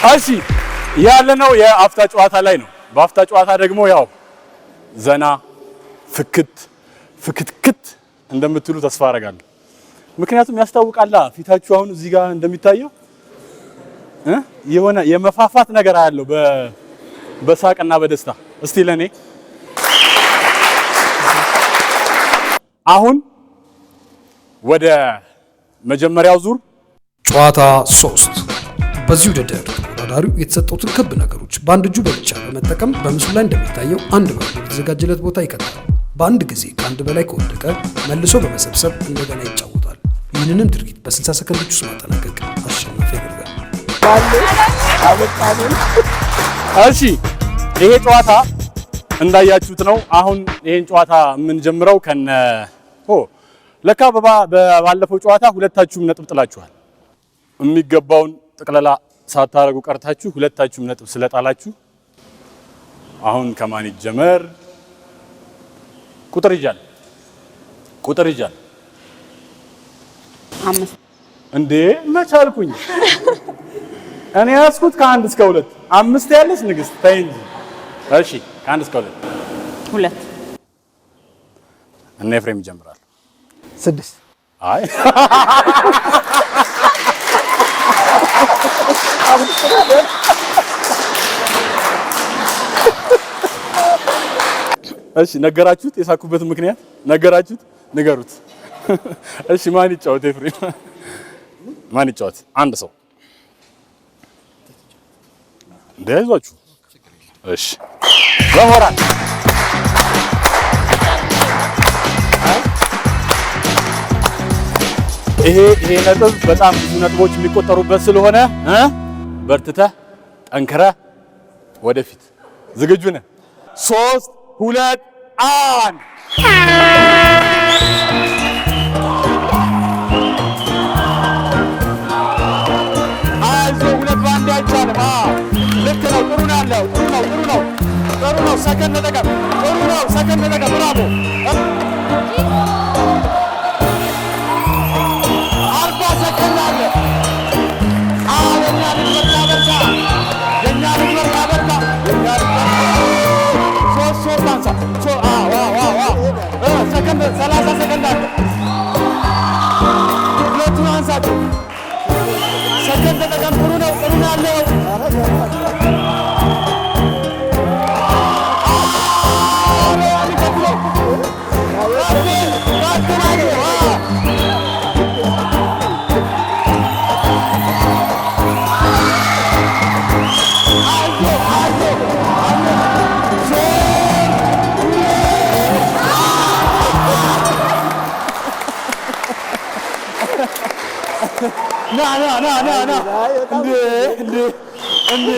እሺ ያለነው የአፍታ ጨዋታ ላይ ነው። በአፍታ ጨዋታ ደግሞ ያው ዘና ፍክትክት እንደምትሉ ተስፋ አደርጋለሁ። ምክንያቱም ያስታውቃላ ፊታችሁ አሁን እዚህ ጋር እንደሚታየው የሆነ የመፋፋት ነገር አለው በሳቅና በደስታ። እስቲ ለኔ አሁን ወደ መጀመሪያው ዙር ጨዋታ 3 በዚህ ውድድር ተወዳዳሪው የተሰጡትን ክብ ነገሮች በአንድ እጁ ብቻ በመጠቀም በምስሉ ላይ እንደሚታየው አንድ ባል በተዘጋጀለት ቦታ ይቀጥላል። በአንድ ጊዜ ከአንድ በላይ ከወደቀ መልሶ በመሰብሰብ እንደገና ይጫወታል። ይህንንም ድርጊት በ60 ሰከንዶች ውስጥ ማጠናቀቅ አሸናፊ ያደርጋል። እሺ ይሄ ጨዋታ እንዳያችሁት ነው። አሁን ይሄን ጨዋታ የምንጀምረው ለካ ባለፈው ጨዋታ ሁለታችሁም ነጥብ ጥላችኋል። የሚገባውን ጥቅለላ ሳታረጉ ቀርታችሁ ሁለታችሁም ነጥብ ስለጣላችሁ አሁን ከማን ይጀመር? ቁጥር ይጃል 5 እንዴ መቻልኩኝ እኔ ያስኩት ከ1 እስከ 2 5 ያለሽ ንግስት ተይ እንጂ። እሺ ከ1 እስከ 2 እና ኤፍሬም ይጀምራል። 6 አይ እሺ ነገራችሁት? የሳኩበት ምክንያት ነገራችሁት? ንገሩት። እሺ ማን ይጫወት? ኤፍሬም ማን ይጫወት? አንድ ሰው እንደያዟችሁ። እሺ በሞራል ይሄ ነጥብ በጣም ብዙ ነጥቦች የሚቆጠሩበት ስለሆነ በርትተህ ጠንክረህ ወደፊት። ዝግጁ ነህ? 3 2 1 አይዞህ፣ ሁለት ባንድ አይቻልም። ልክ ነው። ጥሩ ነው ያለው። ጥሩ ነው። ሰከንድ ተጠቀም። ጥሩ ነው። ሰከንድ ተጠቀም። ብራቮ። ሰከንድ 30 ሰከንድ አለ። ሁለቱን አንሳቸው። ሰከንድ ተጠቀም። ጥሩ ነው ያለው። ና እንዴ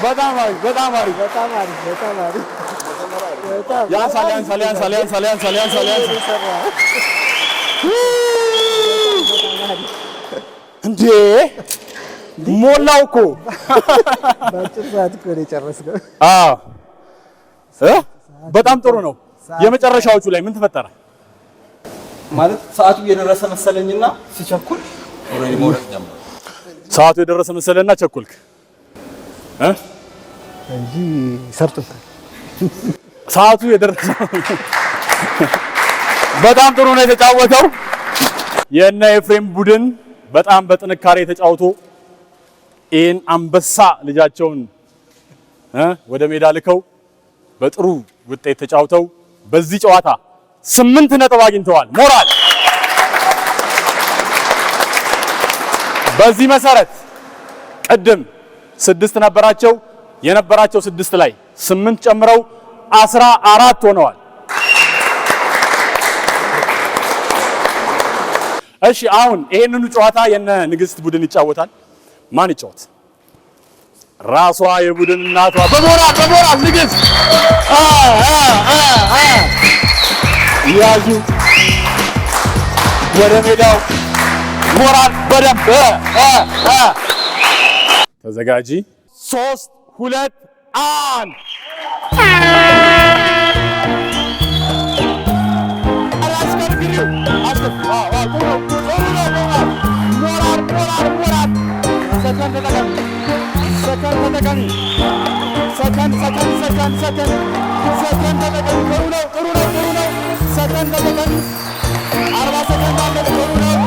በጣም አሪፍ ያንሳል እንዴ ሞላው እኮ በአጭር ሰዓት እኮ ነው የጨረስነው። በጣም ጥሩ ነው። የመጨረሻዎቹ ላይ ምን ተፈጠረ? ማለት ሰዓቱ የደረሰ መሰለኝና ሲቸኩል ኦሬዲ ሞረት ጀመረ። ሰዓቱ የደረሰ መሰለና ቸኩልክ እንጂ ሰርቶታል። ሰዓቱ የደረሰ በጣም ጥሩ ነው የተጫወተው። የእነ ኤፍሬም ቡድን በጣም በጥንካሬ ተጫውቶ ይህን አንበሳ ልጃቸውን ወደ ሜዳ ልከው በጥሩ ውጤት ተጫውተው በዚህ ጨዋታ 8 ነጥብ አግኝተዋል። ሞራል። በዚህ መሰረት ቅድም 6 ነበራቸው። የነበራቸው 6 ላይ 8 ጨምረው 14 ሆነዋል። እሺ አሁን ይሄንኑ ጨዋታ የነ ንግስት ቡድን ይጫወታል። ማን ይጫወት? ራሷ የቡድን እናቷ በሞራል ንግስት ያዙ ወደ ሜዳው ሞራል በደንብ ተዘጋጂ። 3 2 1 ሞራል ተጠቀሚ። ሰከንድ ተጠቀሚ። ጥሩ ነው። ሰከንድ ተጠቀሚ። 40 ሰከንድ አለ። ጥሩ ነው።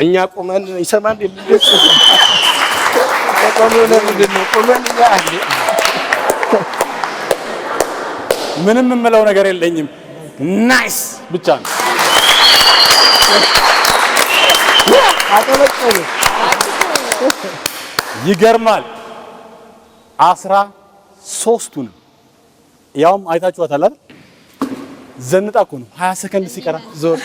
እኛ ቆመን ይሰማል ልጅ ቆመን ለምንድን ነው ቆመን ያለ ምንም የምለው ነገር የለኝም። ናይስ ብቻ ነው። አቀበቀሉ ይገርማል። 13ቱንም ያውም አይታችኋታል አይደል? ዘንጣ እኮ ነው 20 ሰከንድ ሲቀራ ዞር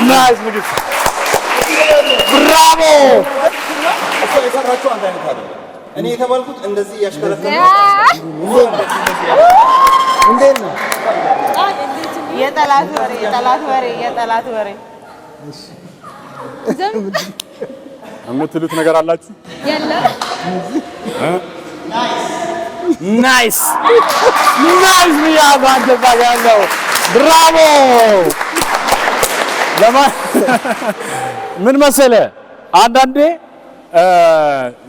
ናይስ ንግስት ብራቮ። እሷ የሰራችው አንድ አይነት አይደለም። እኔ የተባልኩት እንደዚህ ያሽከረከረ እንዴት ነው? የጠላት ወሬ የምትሉት ነገር አላችሁ? የለም። ናይስ ብያለሁ። አንተ እዛ ጋር ያለው ብራቮ። ምን መሰለህ አንዳንዴ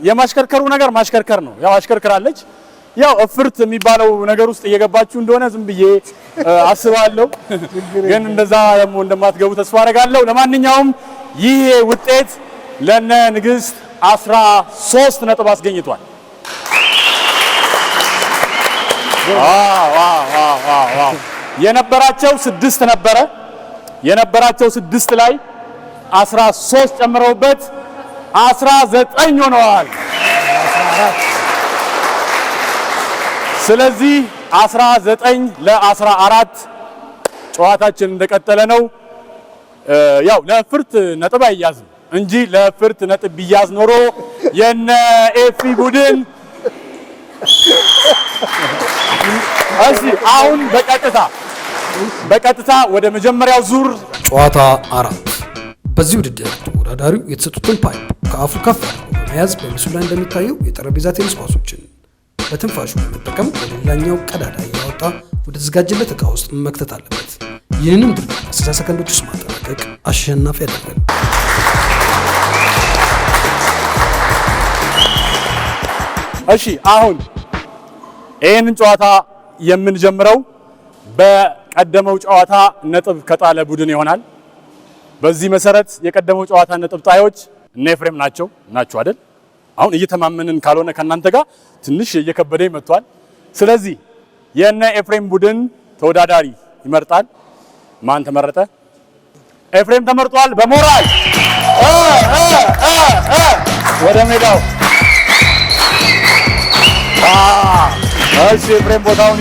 የማሽከርከሩ ነገር ማሽከርከር ነው። ያው አሽከርክራለች። ያው እፍርት የሚባለው ነገር ውስጥ እየገባችሁ እንደሆነ ዝም ብዬ አስባለሁ። ግን እንደዛ ደግሞ እንደማትገቡ ተስፋ አደርጋለሁ። ለማንኛውም ይህ ውጤት ለነ ንግስት 13 ነጥብ አስገኝቷል። የነበራቸው 6 ነበረ። የነበራቸው 6 ላይ 13 ጨምረውበት 19 ሆነዋል። ስለዚህ 19 ለ14 ጨዋታችን እንደቀጠለ ነው። ያው ለፍርት ነጥብ አይያዝም እንጂ ለፍርት ነጥብ ቢያዝ ኖሮ የነ ኤፊ ቡድን እሺ አሁን በቀጥታ ወደ መጀመሪያው ዙር ጨዋታ 4። በዚህ ውድድር ተወዳዳሪው የተሰጡትን ፓይፕ ከአፉ ከፍ አድርጎ በመያዝ በምስሉ ላይ እንደሚታየው የጠረጴዛ ቴኒስ ኳሶችን በትንፋሹ በመጠቀም ወደ ሌላኛው ቀዳዳ እያወጣ ወደ ተዘጋጀለት ዕቃ ውስጥ መክተት አለበት። ይህንን ድርጊት በ60 ሰከንዶች ውስጥ ማጠናቀቅ አሸናፊ ያደርጋል። እሺ አሁን ይህንን ጨዋታ የምንጀምረው በቀደመው ጨዋታ ነጥብ ከጣለ ቡድን ይሆናል። በዚህ መሰረት የቀደመው ጨዋታ ነጥብ ጣዮች እነ ኤፍሬም ናቸው አይደል? አሁን እየተማመንን ካልሆነ ከናንተ ጋር ትንሽ እየከበደኝ መጥቷል። ስለዚህ የነ ኤፍሬም ቡድን ተወዳዳሪ ይመርጣል። ማን ተመረጠ? ኤፍሬም ተመርጧል። በሞራል ወደ ሜዳው እሺ ኤፍሬም ቦታውን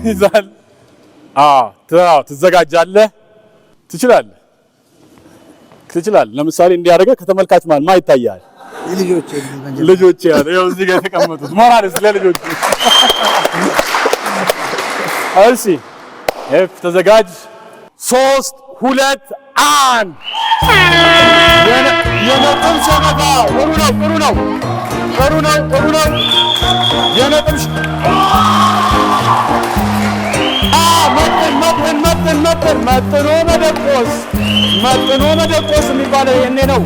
ይይዛል። ትዘጋጃለህ። ትችላለህ። ለምሳሌ እንዲያደርገ ከተመልካች ማ ይታያል? ልጆች ያለ ያው እዚህ ጋር የተቀመጡት ሞራልስ ለልጆች። እሺ ኤፍ ተዘጋጅ። 3 2 1 የነጥብ ሸመታ። ጥሩ ነው። የነጥብ መጥኖ መደቆስ የሚባለው የኔ ነው።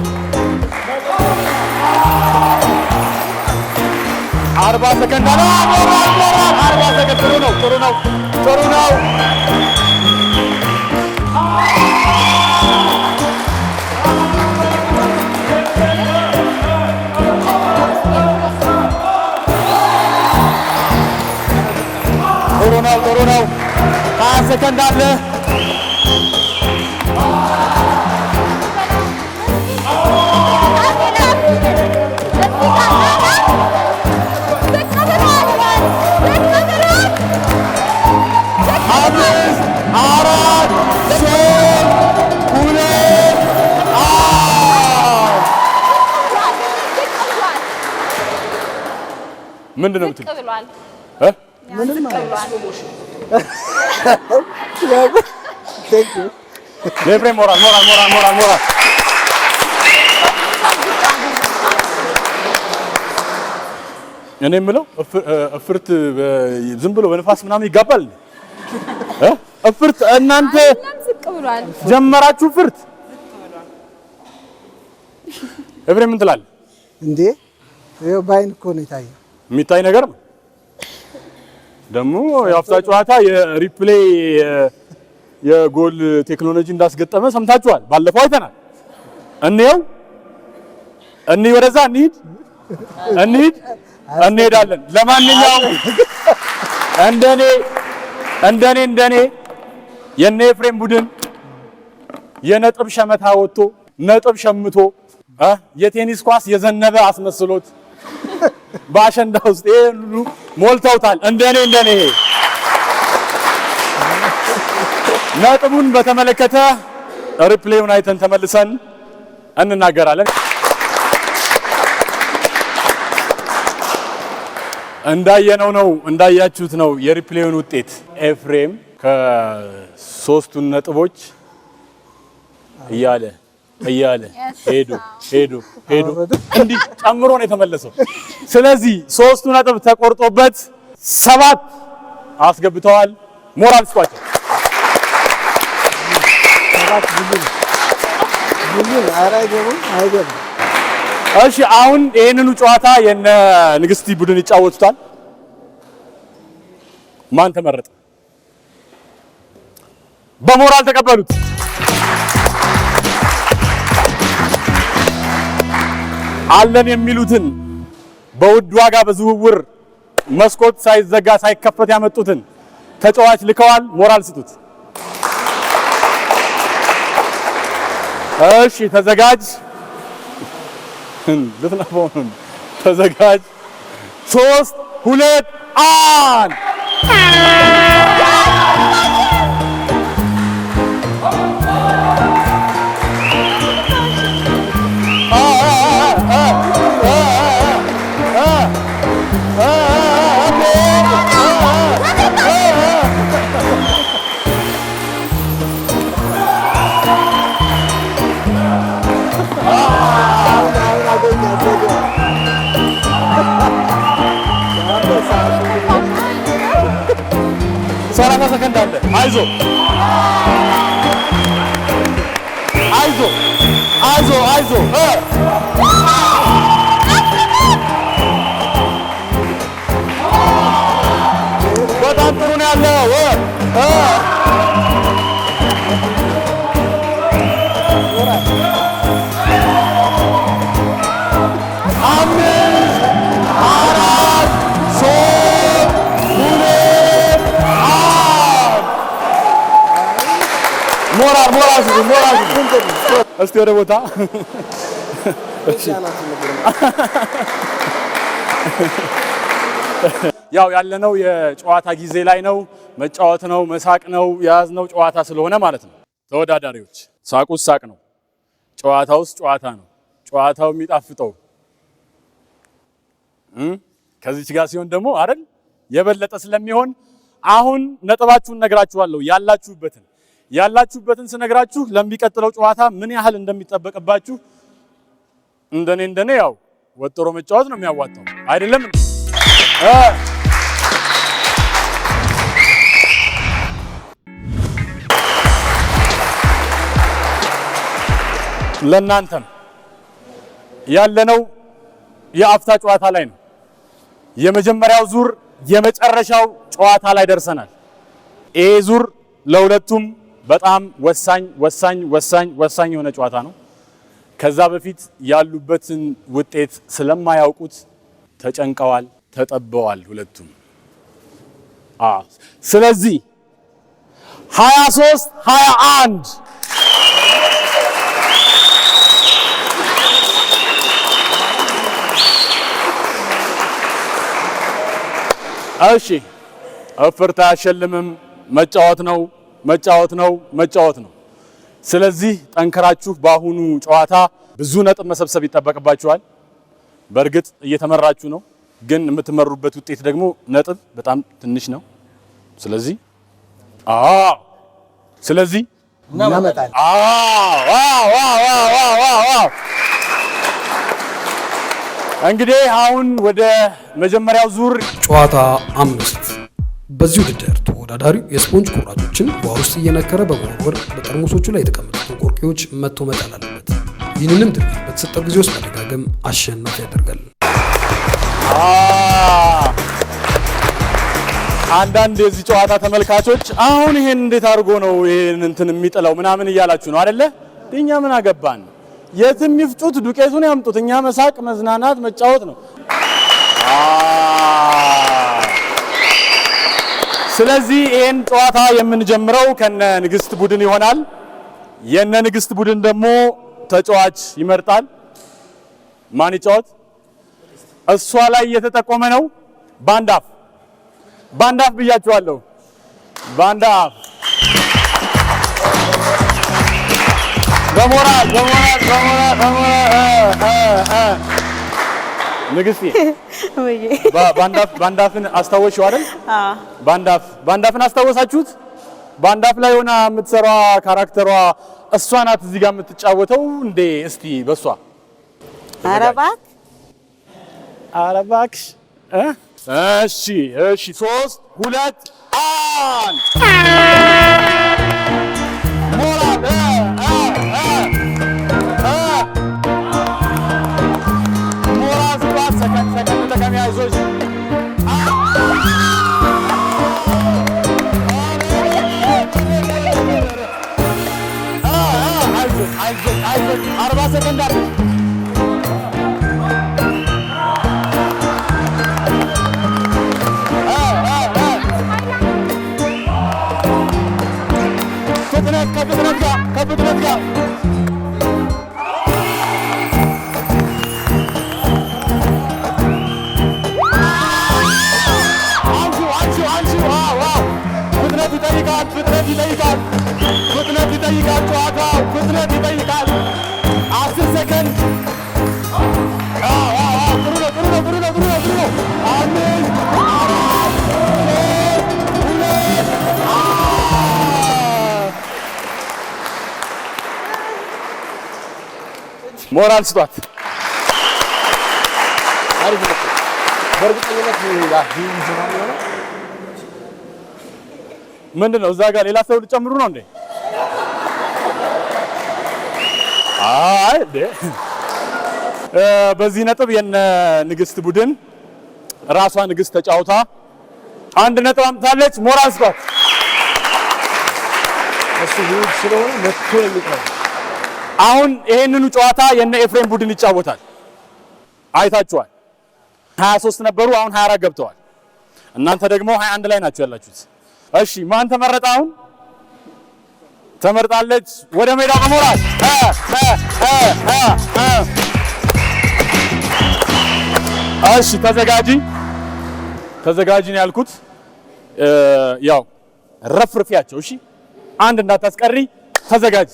40 ሰከንድ አለ። 40 ሰከንድ። ጥሩ ነው። ጥሩ ነው። 20 ሰከንድ አለ። ምንድነው የምትሉት? ዝቅ ብሏል። ምንም ዝቅ ብሏል። ለኤፍሬም ሞራል ሞራል ሞራል ሞራል ሞራል። እኔ የምለው እፍርት ዝም ብሎ በነፋስ ምናምን ይጋባል። እፍርት እናንተ ዝቅ ብሏል። ጀመራችሁ እፍርት። ኤፍሬም ምን ትላለህ? እንዴ ይኸው በዓይን እኮ ነው የታየው። የሚታይ ነገር ነው። ደግሞ የአፍታ ጨዋታ የሪፕሌይ የጎል ቴክኖሎጂ እንዳስገጠመ ሰምታችኋል። ባለፈው አይተናል። እንይ ወደዛ እንሄዳለን። ለማንኛውም እንደኔ የነ ኤፍሬም ቡድን የነጥብ ሸመታ ወጥቶ ነጥብ ሸምቶ የቴኒስ ኳስ የዘነበ አስመስሎት በአሸንዳ ውስጥ ይሄን ሁሉ ሞልተውታል። እንደኔ ነጥቡን በተመለከተ ሪፕሌዩን አይተን ተመልሰን እንናገራለን። እንዳያችሁት ነው የሪፕሌዩን ውጤት። ኤፍሬም ከ3ቱን ነጥቦች እያለ ሄዶ እንዲህ ጨምሮ ነው የተመለሰው። ስለዚህ 3ቱ ነጥብ ተቆርጦበት 7 አስገብተዋል። ሞራል ስጧቸው። እሺ አሁን ይሄንኑ ጨዋታ የነ ንግስቲ ቡድን ይጫወቱታል። ማን ተመረጠ? በሞራል ተቀበሉት። አለን የሚሉትን በውድ ዋጋ በዝውውር መስኮት ሳይዘጋ ሳይከፈት ያመጡትን ተጫዋች ልከዋል። ሞራል ስጡት። እሺ ተዘጋጅ። ልትነፋው ነው። ተዘጋጅ። 3 2 1 30 ሰከንድ አለ። አይዞ በጣም ጥሩ ነው ያለው። ሞራል እስቲ ወደ ቦታ ያው ያለነው የጨዋታ ጊዜ ላይ ነው። መጫወት ነው፣ መሳቅ ነው የያዝነው ጨዋታ ስለሆነ ማለት ነው። ተወዳዳሪዎች ሳቁስ ሳቅ ነው፣ ጨዋታውስ ጨዋታ ነው። ጨዋታው የሚጣፍጠው ከዚች ጋር ሲሆን ደግሞ አይደል የበለጠ ስለሚሆን አሁን ነጥባችሁን ነግራችኋለሁ። ያላችሁበትን ስነግራችሁ ለሚቀጥለው ጨዋታ ምን ያህል እንደሚጠበቅባችሁ እንደኔ ያው ወጥሮ መጫወት ነው የሚያዋጣው አይደለም? ለናንተም ያለነው የአፍታ ጨዋታ ላይ ነው። የመጀመሪያው ዙር የመጨረሻው ጨዋታ ላይ ደርሰናል። ይሄ ዙር ለሁለቱም በጣም ወሳኝ የሆነ ጨዋታ ነው። ከዛ በፊት ያሉበትን ውጤት ስለማያውቁት ተጨንቀዋል፣ ተጠበዋል ሁለቱም። ስለዚህ 23-21 እሺ፣ እፍርታ አያሸልምም። መጫወት ነው። ስለዚህ ጠንከራችሁ በአሁኑ ጨዋታ ብዙ ነጥብ መሰብሰብ ይጠበቅባችኋል። በእርግጥ እየተመራችሁ ነው፣ ግን የምትመሩበት ውጤት ደግሞ ነጥብ በጣም ትንሽ ነው። ስለዚህ እናመጣለን። እንግዲህ አሁን ወደ መጀመሪያው ዙር ጨዋታ 5። በዚህ ውድድር ተወዳዳሪው የስፖንጅ ቁራጮችን ውሃ ውስጥ እየነከረ በመወርወር በጠርሙሶቹ ላይ የተቀመጡትን ቆርቄዎች መጥቶ መጣል አለበት። ይህንንም ድርጊት በተሰጠው ጊዜ ውስጥ መደጋገም አሸናፊ ያደርጋል። አንዳንድ የዚህ ጨዋታ ተመልካቾች አሁን ይሄን እንዴት አድርጎ ነው ይሄን እንትን የሚጥለው ምናምን እያላችሁ ነው አይደለ? እኛ ምን አገባን? የትም ይፍጩት፣ ዱቄቱን ያምጡት። እኛ መሳቅ፣ መዝናናት፣ መጫወት ነው። ስለዚህ ይሄን ጨዋታ የምንጀምረው ከነ ንግስት ቡድን ይሆናል። የነ ንግስት ቡድን ደግሞ ተጫዋች ይመርጣል። ማን ይጫወት? እሷ ላይ እየተጠቆመ ነው። ባንዳፍ ብያችኋለሁ። ባንዳፍ በሞራል ንግስቴ ባንዳፍን አስታወስሽው አይደል? ባንዳፍን አስታወሳችሁት? ባንዳፍ ላይ ሆና የምትሰራው ካራክተሯ እሷ ናት እዚህ ጋር የምትጫወተው እንዴ? እስቲ በሷ ኧረ እባክሽ እሺ 3 2 1 ሞራል ሞራል ሰከንድ ተቀሚ አይዞሽ አይዞሽ 40 ሰከንድ አለ። ከፍጥነት ጋር ፍጥነት ይጠይቃል ጨዋታው፣ ፍጥነት ይጠይቃል። 10 ሰከንድ። ጥሩ ነው። 5 ሞራል ስጧት። አሪፍ ነው። በእርግጠኝነት ምንድን ነው እዛ ጋር ሌላ ሰው ልጨምሩ ነው እንዴ? አይ እንዴ! በዚህ ነጥብ የነ ንግስት ቡድን ራሷ ንግስት ተጫውታ 1 ነጥብ አምጥታለች። ሞራል ስጧት። እሱ ሁሉ ስለሆነ መጥቶ የሚቀር አሁን ይሄንኑ ጨዋታ የነ ኤፍሬም ቡድን ይጫወታል። አይታችኋል። 23 ነበሩ፣ አሁን 24 ገብተዋል። እናንተ ደግሞ 21 ላይ ናችሁ ያላችሁት። እሺ ማን ተመረጠ? አሁን ተመርጣለች። ወደ ሜዳ በሞራል እሺ ተዘጋጂ ነው ያልኩት። ያው ረፍርፊያቸው። እሺ አንድ እንዳታስቀሪ። ተዘጋጅ።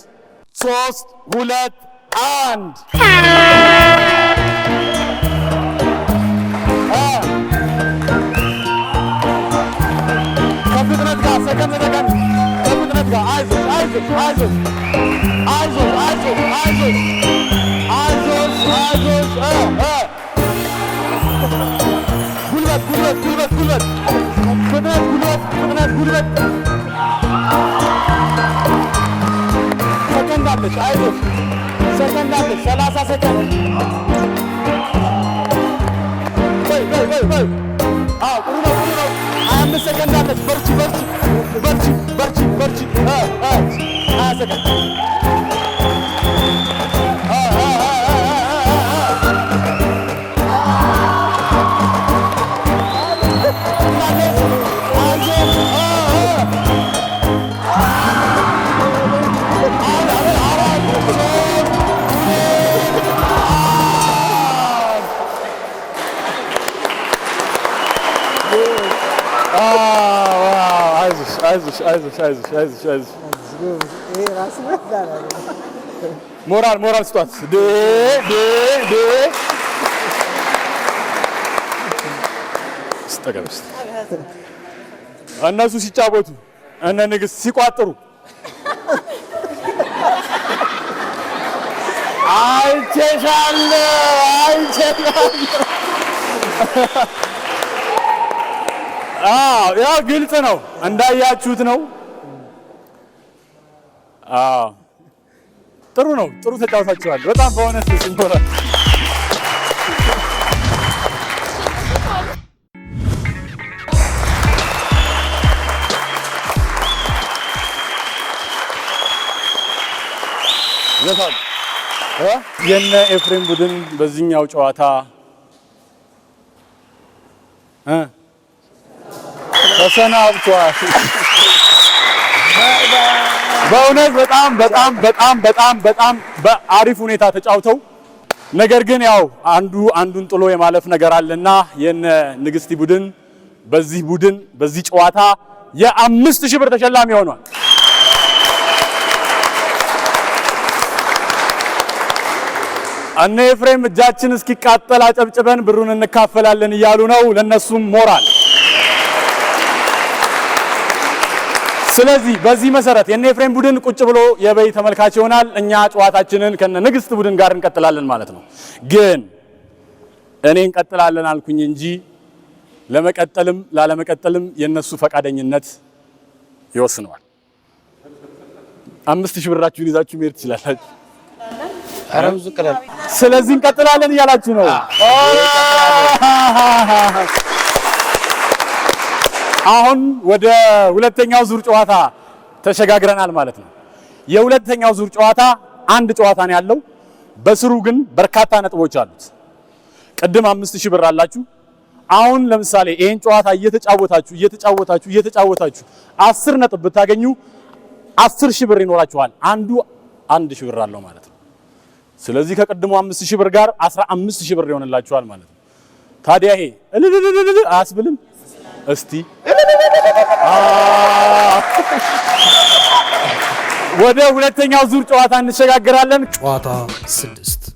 3 2 1 ከፍጥነት ጋር ሰከንድ ተቀን ከፍጥነት ጋር አይዞሽ ጉልበት ፍጥነት ጉልበት ሰከንድ አለሽ። አይዞሽ ሰከንድ አለሽ። 30 ሰከንድ በይ ጥሩ ነው 25 ሰከንድ አለሽ። በርቺ 20 ሰከንድ አይዞሽ ሞራል ስጧት። ተጠቀም እስቲ። እነሱ ሲጫወቱ እነ ንግስት ሲቋጥሩ አይቼሻለሁ። ያው ግልጽ ነው እንዳያችሁት ነው። ጥሩ ነው። ጥሩ ተጫውታችኋል። በጣም በእውነት ሲምፖል የነ ኤፍሬም ቡድን በዚህኛው ጨዋታ ተሰናብቷል። በእውነት በጣም በአሪፍ ሁኔታ ተጫውተው፣ ነገር ግን ያው አንዱን ጥሎ የማለፍ ነገር አለና የነ ንግስቲ ቡድን በዚህ ጨዋታ የ5000 ብር ተሸላሚ ሆኗል። እነ ኤፍሬም እጃችን እስኪቃጠል አጨብጭበን ብሩን እንካፈላለን እያሉ ነው። ለነሱም ሞራል። ስለዚህ በዚህ መሰረት የነ ኤፍሬም ቡድን ቁጭ ብሎ የበይ ተመልካች ይሆናል። እኛ ጨዋታችንን ከነ ንግስት ቡድን ጋር እንቀጥላለን ማለት ነው። ግን እኔ እንቀጥላለን አልኩኝ እንጂ ለመቀጠልም ላለመቀጠልም የነሱ ፈቃደኝነት ይወስነዋል። 5000 ብራችሁን ይዛችሁ መሄድ ትችላላችሁ። ስለዚህ እንቀጥላለን እያላችሁ ነው። አሁን ወደ ሁለተኛው ዙር ጨዋታ ተሸጋግረናል ማለት ነው። የሁለተኛው ዙር ጨዋታ አንድ ጨዋታ ነው ያለው። በስሩ ግን በርካታ ነጥቦች አሉት። ቅድም 5000 ብር አላችሁ። አሁን ለምሳሌ ይሄን ጨዋታ እየተጫወታችሁ 10 ነጥብ ብታገኙ 10000 ብር ይኖራችኋል። አንዱ 1000 ብር አለው ማለት ነው። ስለዚህ ከቅድሙ 5000 ብር ጋር 15000 ብር ይሆንላችኋል ማለት ነው። ታዲያ ይሄ አያስብልም? እስቲ ወደ ሁለተኛው ዙር ጨዋታ እንሸጋግራለን። ጨዋታ 6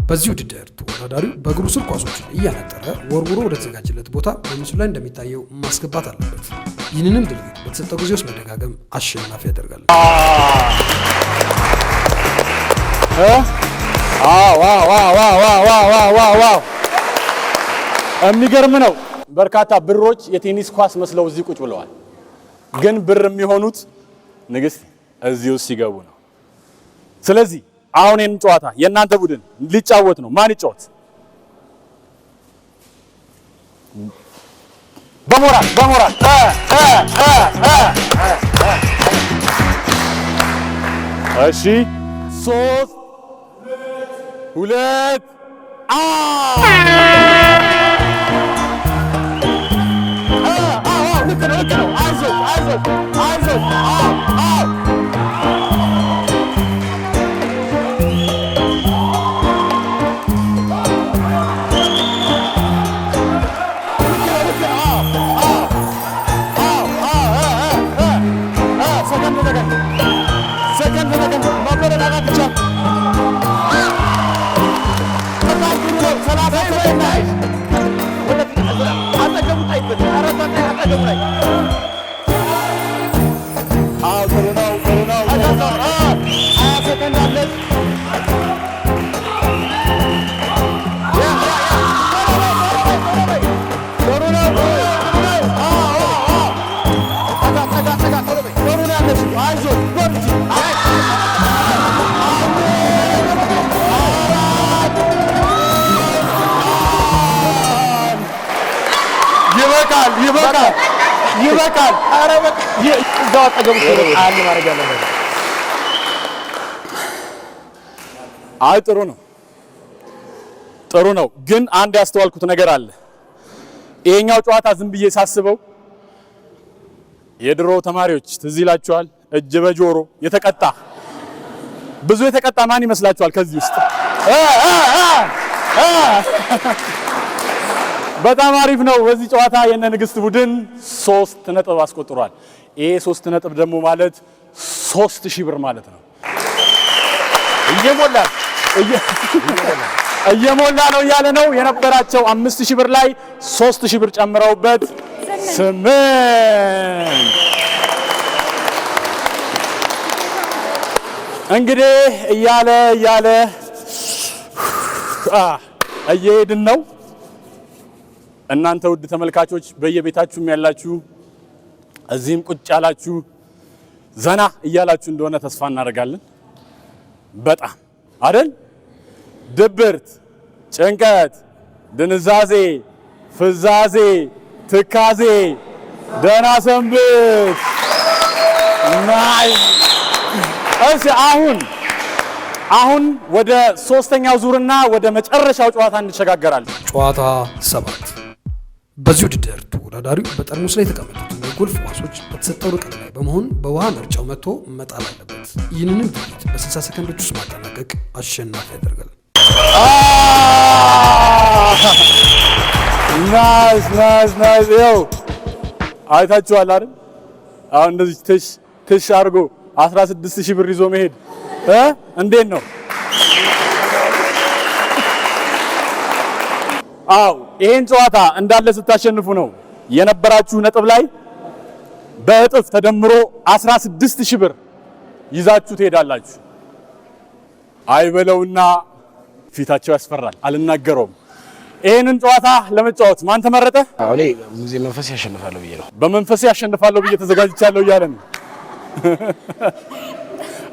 በዚህ ውድድር ተወዳዳሪው በእግሩ ስር ኳሶችን እያነጠረ ወርውሮ ወደ ተዘጋጀለት ቦታ በምስሉ ላይ እንደሚታየው ማስገባት አለበት። ይህንንም ድርጊት በተሰጠው ጊዜ ውስጥ መደጋገም አሸናፊ ያደርጋል። የሚገርም ነው። በርካታ ብሮች የቴኒስ ኳስ መስለው እዚህ ቁጭ ብለዋል። ግን ብር የሚሆኑት ንግስት እዚህ ውስጥ ሲገቡ ነው። ስለዚህ አሁን ይህን ጨዋታ የእናንተ ቡድን ሊጫወት ነው። ማን ይጫወት? በሞራል እሺ 3 2 ይበቃል። ኧረ በቃ እዛው አጠገቡ አለ ማድረግ ያለበት። አይ ጥሩ ነው። ግን አንድ ያስተዋልኩት ነገር አለ። ይሄኛው ጨዋታ ዝም ብዬ ሳስበው የድሮ ተማሪዎች ትዝ ይላችኋል? እጅ በጆሮ የተቀጣ ማን ይመስላችኋል? ከዚህ ውስጥ በጣም አሪፍ ነው። በዚህ ጨዋታ የነ ንግስት ቡድን 3 ነጥብ አስቆጥሯል። ይሄ 3 ነጥብ ደግሞ ማለት 3000 ብር ማለት ነው። እየሞላ እየሞላ ነው እያለ ነው። የነበራቸው 5000 ብር ላይ 3000 ብር ጨምረውበት 8 እንግዲህ እያለ እየሄድን ነው። እናንተ ውድ ተመልካቾች በየቤታችሁም ያላችሁ እዚህም ቁጭ ያላችሁ ዘና እያላችሁ እንደሆነ ተስፋ እናደርጋለን። በጣም አይደል? ድብርት፣ ጭንቀት፣ ድንዛዜ፣ ፍዛዜ፣ ትካዜ ደህና ሰንብት። እሺ አሁን ወደ ሶስተኛው ዙርና ወደ መጨረሻው ጨዋታ እንሸጋገራለን። ጨዋታ 7 በዚህ ውድድር ተወዳዳሪው በጠርሙስ ላይ የተቀመጡትን የጎልፍ ኳሶች በተሰጠው ርቀት ላይ በመሆን በውሃ መርጫው መጥቶ መጣል አለበት። ይህንንም ድርጊት በ60 ሰከንዶች ውስጥ ማጠናቀቅ አሸናፊ ያደርጋል። ናይስ ይኸው አይታችኋል አይደል? አሁን እንደዚህ ትሽ አድርጎ 16000 ብር ይዞ መሄድ እንዴት ነው? አው ይሄን ጨዋታ እንዳለ ስታሸንፉ ነው የነበራችሁ ነጥብ ላይ በእጥፍ ተደምሮ 16000 ብር ይዛችሁ ትሄዳላችሁ። አይበለውና ፊታቸው ያስፈራል። አልናገረውም። ይሄንን ጨዋታ ለመጫወት ማን ተመረጠ? እኔ ሙዚ መንፈስ ያሸንፋለሁ ብዬ ነው። በመንፈስ ያሸንፋለሁ ብዬ ተዘጋጅቻለሁ እያለ ነው።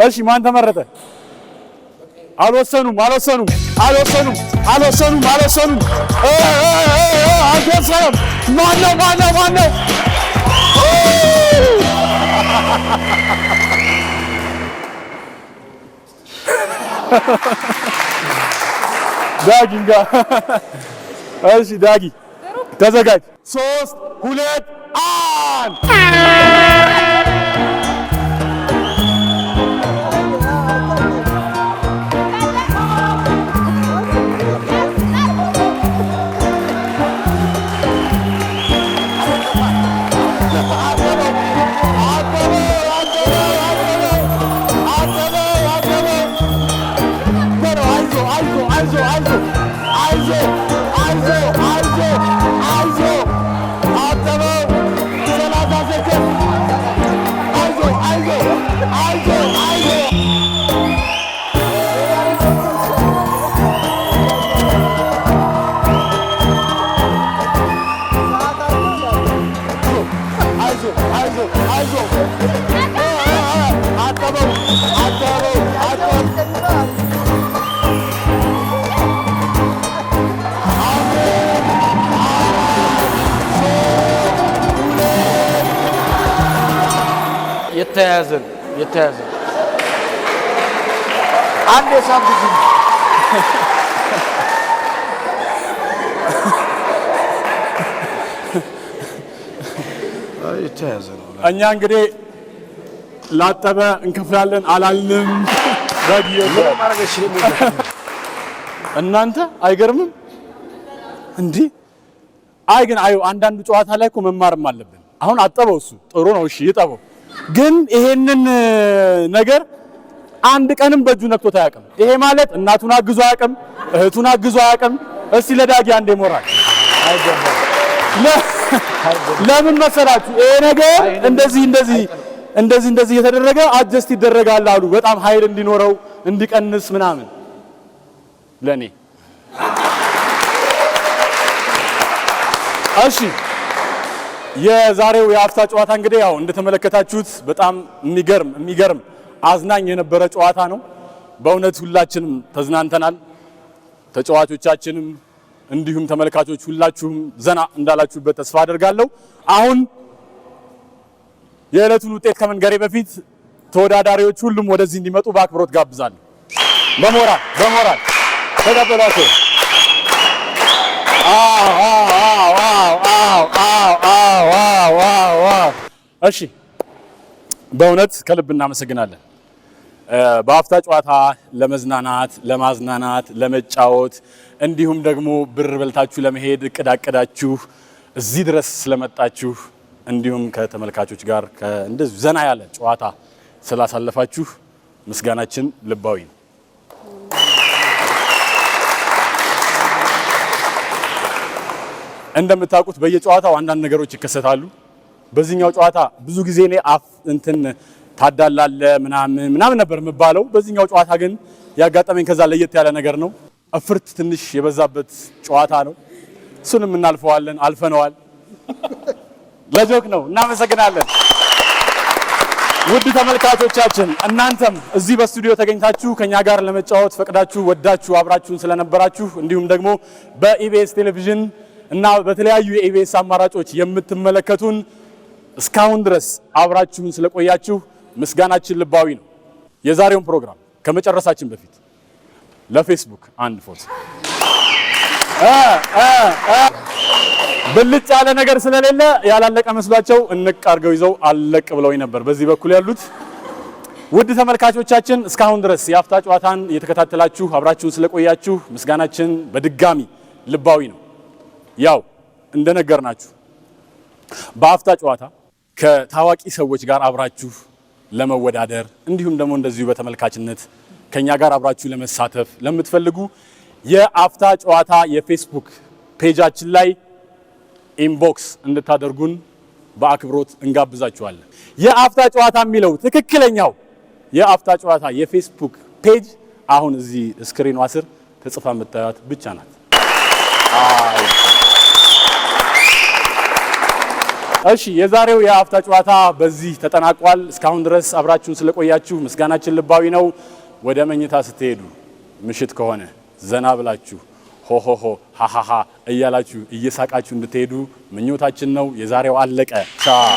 እሺ ማን ተመረጠ? አልወሰኑም። አልወሰኑም። ማነው? ዳጊ ጋር እሺ፣ ዳጊ ተዘጋጅ። 3 2 1 የተያዘ አንድ የሳምንት የተያዘ ነው። እኛ እንግዲህ ላጠበ እንከፍላለን አላልንም። እናንተ አይገርምም እንዴ? አይ ግን አንዳንዱ ጨዋታ ላይ እኮ መማርም አለብን። አሁን አጠበው፣ እሱ ጥሩ ነው። እሺ ይጠበው። ግን ይሄንን ነገር አንድ ቀንም በእጁ ነክቶት አያውቅም። ይሄ ማለት እናቱን አግዞ አያውቅም፣ እህቱን አግዞ አያውቅም። እስቲ ለዳጊ አንዴ ሞራል ለምን መሰላችሁ? ይሄ ነገር እንደዚህ እየተደረገ አጀስት ይደረጋል አሉ። በጣም ኃይል እንዲኖረው እንዲቀንስ ምናምን። ለኔ እሺ የዛሬው የአፍታ ጨዋታ እንግዲህ ያው እንደተመለከታችሁት በጣም የሚገርም አዝናኝ የነበረ ጨዋታ ነው። በእውነት ሁላችንም ተዝናንተናል። ተጫዋቾቻችንም እንዲሁም ተመልካቾች ሁላችሁም ዘና እንዳላችሁበት ተስፋ አደርጋለሁ። አሁን የዕለቱን ውጤት ከመንገሬ በፊት ተወዳዳሪዎች ሁሉም ወደዚህ እንዲመጡ በአክብሮት ጋብዛለሁ። በሞራል ተቀበሏቸው። እሺ በእውነት ከልብ እናመሰግናለን። በአፍታ ጨዋታ ለመዝናናት፣ ለማዝናናት፣ ለመጫወት እንዲሁም ደግሞ ብር በልታችሁ ለመሄድ እቅዳችሁ እዚህ ድረስ ስለመጣችሁ እንዲሁም ከተመልካቾች ጋር እንደዚህ ዘና ያለ ጨዋታ ስላሳለፋችሁ ምስጋናችን ልባዊ ነው። እንደምታውቁት በየጨዋታው አንዳንድ ነገሮች ይከሰታሉ። በዚህኛው ጨዋታ ብዙ ጊዜ እኔ አፍ እንትን ታዳላለ ምናምን ነበር የምባለው። በዚህኛው ጨዋታ ግን ያጋጠመኝ ከዛ ለየት ያለ ነገር ነው። እፍርት ትንሽ የበዛበት ጨዋታ ነው። እሱንም እናልፈዋለን፣ አልፈነዋል። ለጆክ ነው። እናመሰግናለን። ውድ ተመልካቾቻችን እናንተም እዚህ በስቱዲዮ ተገኝታችሁ ከኛ ጋር ለመጫወት ፈቅዳችሁ ወዳችሁ አብራችሁን ስለነበራችሁ እንዲሁም ደግሞ በኢቢኤስ ቴሌቪዥን እና በተለያዩ የኢቢኤስ አማራጮች የምትመለከቱን እስካሁን ድረስ አብራችሁን ስለቆያችሁ ምስጋናችን ልባዊ ነው። የዛሬውን ፕሮግራም ከመጨረሳችን በፊት ለፌስቡክ አንድ ፎቶ ብልጭ ያለ ነገር ስለሌለ ያላለቀ መስሏቸው እንቅ አድርገው ይዘው አለቅ ብለው ነበር በዚህ በኩል ያሉት። ውድ ተመልካቾቻችን እስካሁን ድረስ የአፍታ ጨዋታን እየተከታተላችሁ አብራችሁን ስለቆያችሁ ምስጋናችን በድጋሚ ልባዊ ነው። ያው እንደነገርናችሁ በአፍታ ጨዋታ ከታዋቂ ሰዎች ጋር አብራችሁ ለመወዳደር እንዲሁም ደግሞ እንደዚሁ በተመልካችነት ከኛ ጋር አብራችሁ ለመሳተፍ ለምትፈልጉ የአፍታ ጨዋታ የፌስቡክ ፔጃችን ላይ ኢንቦክስ እንድታደርጉን በአክብሮት እንጋብዛችኋለን። የአፍታ ጨዋታ የሚለው ትክክለኛው የአፍታ ጨዋታ የፌስቡክ ፔጅ አሁን እዚህ ስክሪኗ ስር ተጽፋ የምታዩት ብቻ ናት። እሺ የዛሬው የአፍታ ጨዋታ በዚህ ተጠናቋል። እስካሁን ድረስ አብራችሁን ስለቆያችሁ ምስጋናችን ልባዊ ነው። ወደ መኝታ ስትሄዱ ምሽት ከሆነ ዘና ብላችሁ ሆሆሆ ሃሃሃ እያላችሁ እየሳቃችሁ እንድትሄዱ ምኞታችን ነው። የዛሬው አለቀ። ቻው